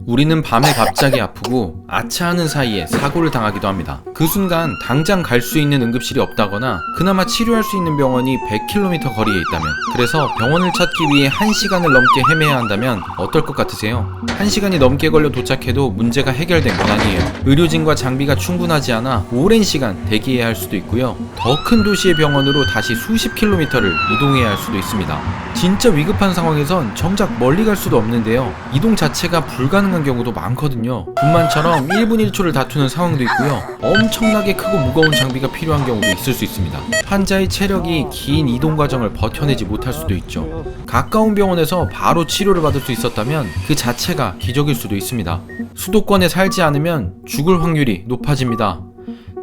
우리는 밤에 갑자기 아프고 아차하는 사이에 사고를 당하기도 합니다. 그 순간 당장 갈 수 있는 응급실이 없다거나 그나마 치료할 수 있는 병원이 100km 거리에 있다면, 그래서 병원을 찾기 위해 1시간을 넘게 헤매야 한다면 어떨 것 같으세요? 1시간이 넘게 걸려 도착해도 문제가 해결된 건 아니에요. 의료진과 장비가 충분하지 않아 오랜 시간 대기해야 할 수도 있고요. 더 큰 도시의 병원으로 다시 수십 킬로미터를 이동해야 할 수도 있습니다. 진짜 위급한 상황에선 정작 멀리 갈 수도 없는데요. 이동 자체가 불가능한 경우도 많거든요. 군만처럼 1분 1초를 다투는 상황도 있고요. 엄청나게 크고 무거운 장비가 필요한 경우도 있을 수 있습니다. 환자의 체력이 긴 이동 과정을 버텨내지 못할 수도 있죠. 가까운 병원에서 바로 치료를 받을 수 있었다면 그 자체가 기적일 수도 있습니다. 수도권에 살지 않으면 죽을 확률이 높아집니다.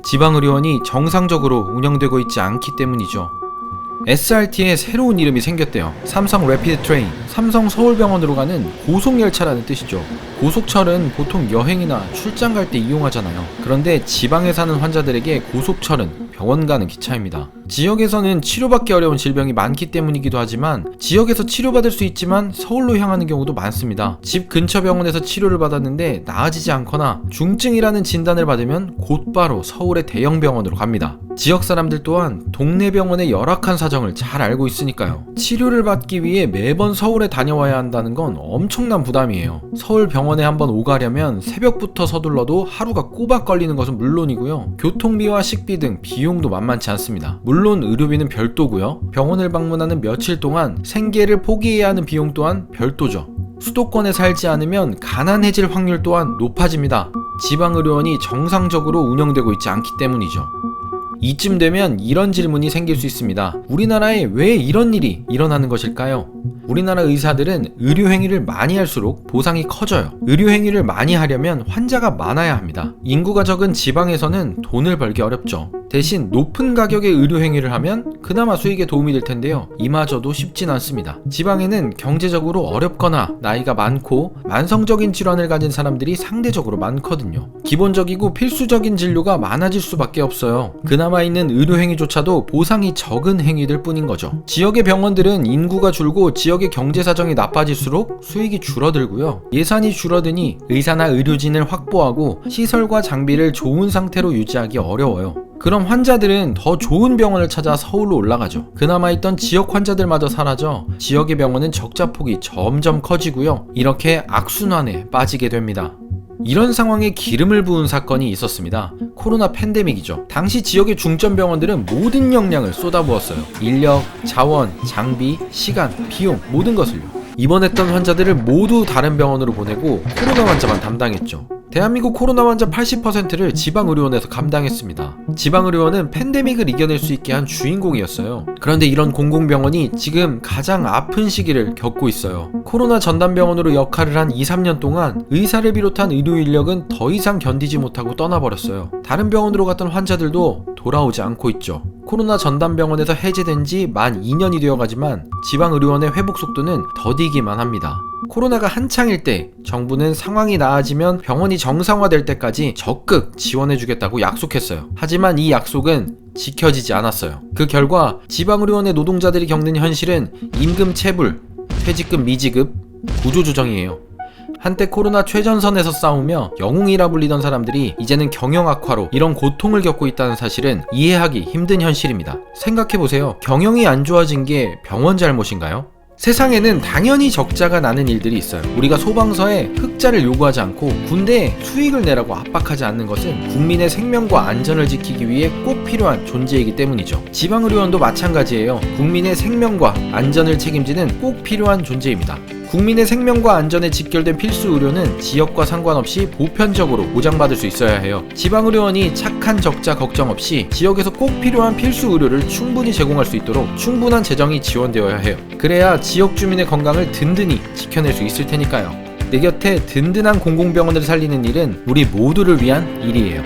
지방의료원이 정상적으로 운영되고 있지 않기 때문이죠. SRT에 새로운 이름이 생겼대요. 삼성 래피드 트레인, 삼성 서울병원으로 가는 고속열차라는 뜻이죠. 고속철은 보통 여행이나 출장 갈 때 이용하잖아요. 그런데 지방에 사는 환자들에게 고속철은 병원 가는 기차입니다. 지역에서는 치료받기 어려운 질병이 많기 때문이기도 하지만 지역에서 치료받을 수 있지만 서울로 향하는 경우도 많습니다. 집 근처 병원에서 치료를 받았는데 나아지지 않거나 중증이라는 진단을 받으면 곧바로 서울의 대형 병원으로 갑니다. 지역 사람들 또한 동네 병원의 열악한 사정을 잘 알고 있으니까요. 치료를 받기 위해 매번 서울에 다녀와야 한다는 건 엄청난 부담이에요. 서울 병원에 한번 오가려면 새벽부터 서둘러도 하루가 꼬박 걸리는 것은 물론이고요. 교통비와 식비 등 비용도 만만치 않습니다. 물론 의료비는 별도고요. 병원을 방문하는 며칠 동안 생계를 포기해야 하는 비용 또한 별도죠. 수도권에 살지 않으면 가난해질 확률 또한 높아집니다. 지방의료원이 정상적으로 운영되고 있지 않기 때문이죠. 이쯤 되면 이런 질문이 생길 수 있습니다. 우리나라에 왜 이런 일이 일어나는 것일까요? 우리나라 의사들은 의료행위를 많이 할수록 보상이 커져요. 의료행위를 많이 하려면 환자가 많아야 합니다. 인구가 적은 지방에서는 돈을 벌기 어렵죠. 대신 높은 가격의 의료행위를 하면 그나마 수익에 도움이 될 텐데요. 이마저도 쉽진 않습니다. 지방에는 경제적으로 어렵거나 나이가 많고 만성적인 질환을 가진 사람들이 상대적으로 많거든요. 기본적이고 필수적인 진료가 많아질 수밖에 없어요. 그나마 있는 의료행위조차도 보상이 적은 행위들 뿐인 거죠. 지역의 병원들은 인구가 줄고 지역의 경제사정이 나빠질수록 수익이 줄어들고요. 예산이 줄어드니 의사나 의료진을 확보하고 시설과 장비를 좋은 상태로 유지하기 어려워요. 그럼 환자들은 더 좋은 병원을 찾아 서울로 올라가죠. 그나마 있던 지역 환자들마저 사라져 지역의 병원은 적자폭이 점점 커지고요. 이렇게 악순환에 빠지게 됩니다. 이런 상황에 기름을 부은 사건이 있었습니다. 코로나 팬데믹이죠. 당시 지역의 중점병원들은 모든 역량을 쏟아부었어요. 인력, 자원, 장비, 시간, 비용 모든 것을요. 입원했던 환자들을 모두 다른 병원으로 보내고 코로나 환자만 담당했죠. 대한민국 코로나 환자 80%를 지방의료원에서 감당했습니다. 지방의료원은 팬데믹을 이겨낼 수 있게 한 주인공이었어요. 그런데 이런 공공병원이 지금 가장 아픈 시기를 겪고 있어요. 코로나 전담병원으로 역할을 한 2-3년 동안 의사를 비롯한 의료 인력은 더 이상 견디지 못하고 떠나버렸어요. 다른 병원으로 갔던 환자들도 돌아오지 않고 있죠. 코로나 전담병원에서 해제된 지 만 2년이 되어가지만 지방의료원의 회복 속도는 더디기만 합니다. 코로나가 한창일 때 정부는 상황이 나아지면 병원이 정상화될 때까지 적극 지원해주겠다고 약속했어요. 하지만 이 약속은 지켜지지 않았어요. 그 결과 지방의료원의 노동자들이 겪는 현실은 임금 체불, 퇴직금 미지급, 구조조정이에요. 한때 코로나 최전선에서 싸우며 영웅이라 불리던 사람들이 이제는 경영 악화로 이런 고통을 겪고 있다는 사실은 이해하기 힘든 현실입니다. 생각해보세요. 경영이 안 좋아진 게 병원 잘못인가요? 세상에는 당연히 적자가 나는 일들이 있어요. 우리가 소방서에 흑자를 요구하지 않고 군대에 수익을 내라고 압박하지 않는 것은 국민의 생명과 안전을 지키기 위해 꼭 필요한 존재이기 때문이죠. 지방의료원도 마찬가지예요. 국민의 생명과 안전을 책임지는 꼭 필요한 존재입니다. 국민의 생명과 안전에 직결된 필수 의료는 지역과 상관없이 보편적으로 보장받을 수 있어야 해요. 지방의료원이 착한 적자 걱정 없이 지역에서 꼭 필요한 필수 의료를 충분히 제공할 수 있도록 충분한 재정이 지원되어야 해요. 그래야 지역 주민의 건강을 든든히 지켜낼 수 있을 테니까요. 내 곁에 든든한 공공병원을 살리는 일은 우리 모두를 위한 일이에요.